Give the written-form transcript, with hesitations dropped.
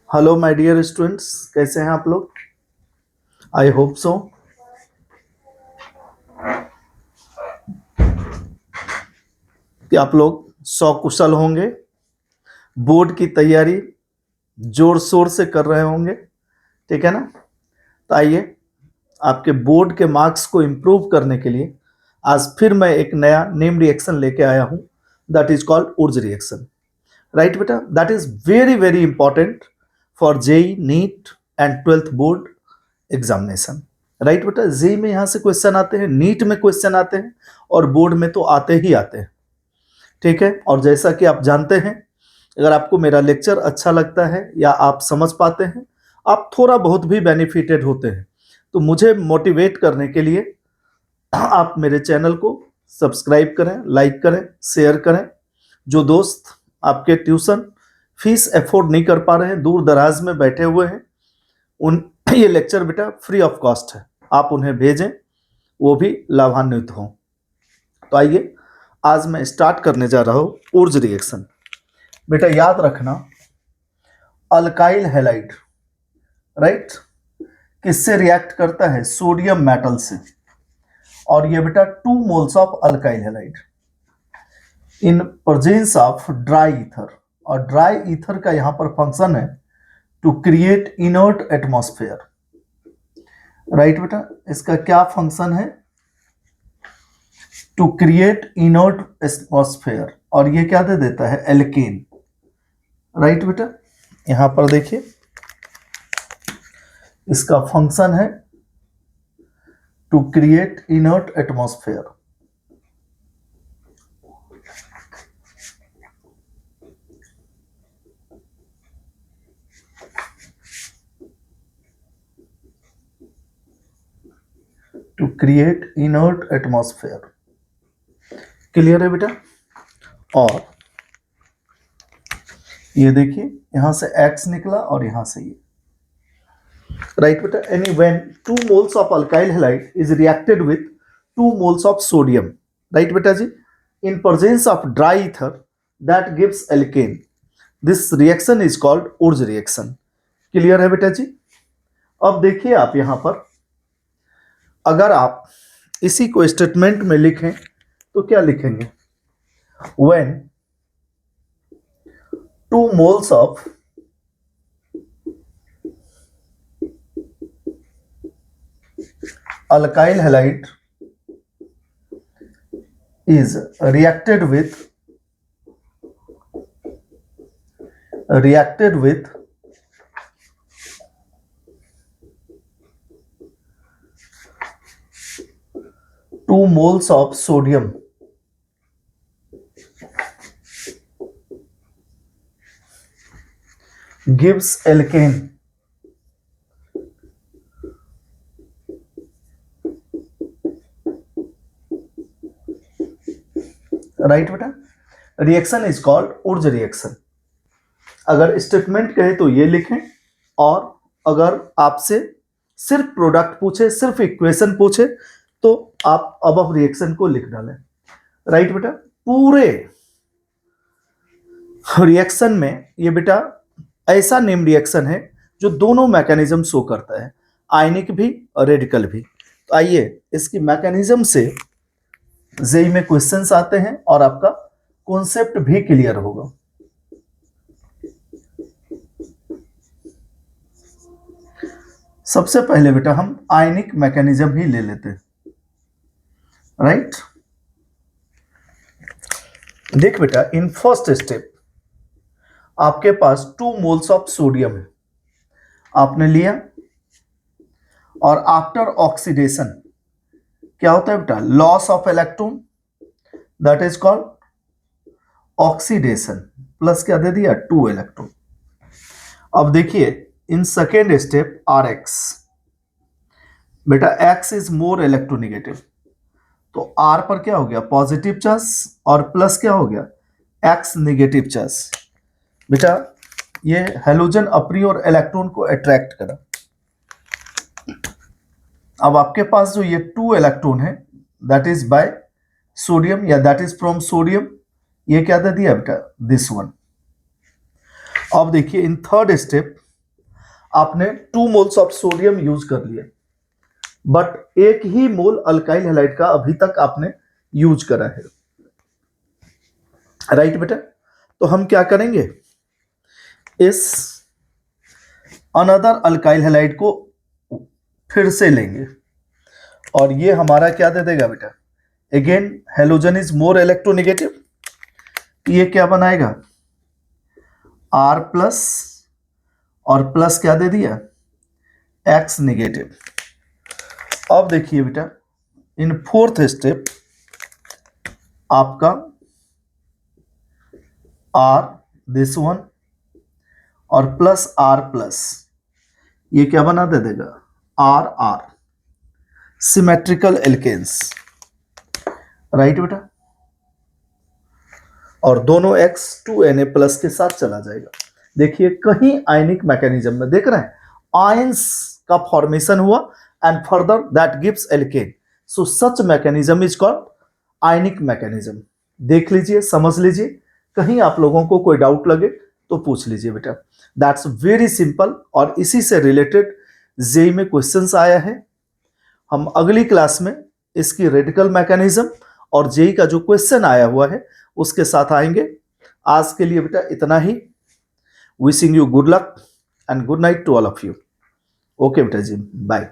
Hello my dear students, कैसे हैं आप लोग। आई होप सो कि आप लोग सकुशल होंगे, बोर्ड की तैयारी जोर शोर से कर रहे होंगे। ठीक है ना। तो आइए, आपके बोर्ड के मार्क्स को इम्प्रूव करने के लिए आज फिर मैं एक नया नेम रिएक्शन लेके आया हूँ। That is called Wurtz reaction. Right बेटा, that is very very important for JEE NEET and 12th board examination. Right बेटा, जेई में यहाँ से क्वेश्चन आते हैं, नीट में क्वेश्चन आते हैं और बोर्ड में तो आते ही आते हैं। ठीक है। और जैसा कि आप जानते हैं, अगर आपको मेरा लेक्चर अच्छा लगता है या आप समझ पाते हैं, आप थोड़ा बहुत भी बेनिफिटेड होते हैं, तो मुझे मोटिवेट करने के लिए आप मेरे चैनल को सब्सक्राइब करें, लाइक करें, शेयर करें। जो दोस्त आपके ट्यूशन फीस अफोर्ड नहीं कर पा रहे हैं, दूर दराज में बैठे हुए हैं, उन ये लेक्चर बेटा फ्री ऑफ कॉस्ट है, आप उन्हें भेजें, वो भी लाभान्वित हों। तो आइए, आज मैं स्टार्ट करने जा रहा हूँ उर्ज रिएक्शन। बेटा याद रखना, अल्काइल हैलाइड राइट किससे रिएक्ट करता है? सोडियम मेटल से। और ये बेटा 2 moles of alkyl halide in presence of dry ether. और ड्राई ईथर का यहां पर फंक्शन है to create inert atmosphere. Right बेटा, इसका क्या फंक्शन है? To create inert atmosphere. और ये क्या दे देता है? एल्केन। राइट बेटा, यहां पर देखिए, इसका फंक्शन है to create inert atmosphere. To create inert atmosphere. Clear है बेटा। और ये देखिए, यहां से X निकला और यहां से ये। राइट बेटा, any when 2 moles of alkyl halide is reacted with 2 moles of sodium, right बेटा जी, in presence of dry ether that gives alkane, this reaction is called Wurtz reaction. Clear है बेटा जी। अब देखिए, आप यहां पर अगर आप इसी को स्टेटमेंट में लिखें तो क्या लिखेंगे? When 2 moles of alkyl halide is reacted with 2 moles of sodium gives alkane. Right बेटा, reaction is called Wurtz reaction. अगर स्टेटमेंट कहे तो ये लिखें, और अगर आपसे सिर्फ प्रोडक्ट पूछे, सिर्फ इक्वेशन पूछे, तो आप अबव रिएक्शन को लिख डालें। राइट बेटा, पूरे रिएक्शन में ये बेटा ऐसा नेम रिएक्शन है जो दोनों मैकेनिज्म शो करता है, आयनिक भी और रेडिकल भी। तो आइए, इसकी मैकेनिज्म से जेई में क्वेश्चंस आते हैं और आपका कॉन्सेप्ट भी क्लियर होगा। सबसे पहले बेटा हम आयनिक मैकेनिज्म ही ले लेते हैं। राइट, देख बेटा, इन फर्स्ट स्टेप आपके पास 2 मोल्स ऑफ सोडियम है, आपने लिया, और आफ्टर ऑक्सीडेशन क्या होता है बेटा? Loss of electron, that is called oxidation, plus क्या दे दिया? 2 इलेक्ट्रॉन। अब देखिए, in second step R X, बेटा एक्स इज मोर इलेक्ट्रोनिगेटिव, तो आर पर क्या हो गया? पॉजिटिव चार्ज, और प्लस क्या हो गया? X negative charge. बेटा ये हेलोजन अपनी और इलेक्ट्रॉन को अट्रैक्ट करा। अब आपके पास जो ये 2 इलेक्ट्रॉन है, दैट इज बाय सोडियम या दैट इज फ्रॉम सोडियम, ये क्या दे दिया बेटा? This one. अब देखिए, इन थर्ड स्टेप आपने 2 मोल्स ऑफ सोडियम यूज कर लिए, बट एक ही मोल अल्काइल हैलाइड का अभी तक आपने यूज करा है, राइट बेटा। तो हम क्या करेंगे, इस अनदर अल्काइल हैलाइड को फिर से लेंगे और ये हमारा क्या दे देगा बेटा, again halogen is more electronegative, ये क्या बनाएगा R प्लस और प्लस क्या दे दिया X नेगेटिव। अब देखिए बेटा इन फोर्थ स्टेप आपका R दिस वन और प्लस R प्लस ये क्या बना दे देगा R सिमेट्रिकल एल्केन्स, राइट बेटा। और दोनों X 2Na प्लस के साथ चला जाएगा। देखिए कहीं आयनिक मैकेनिज्म में देख रहे हैं आयंस का फॉर्मेशन हुआ and further that gives alkane, so such mechanism is called ionic mechanism. देख लीजिए, समझ लीजिए, कहीं आप लोगों को कोई डाउट लगे तो पूछ लीजिए बेटा। दैट्स वेरी सिंपल और इसी से रिलेटेड जेई में क्वेश्चंस आया है। हम अगली क्लास में इसकी रेडिकल मैकेनिज्म और जेई का जो क्वेश्चन आया हुआ है उसके साथ आएंगे। आज के लिए बेटा इतना ही। Wishing you good luck and good night to all of you. Okay बेटा जी, बाय।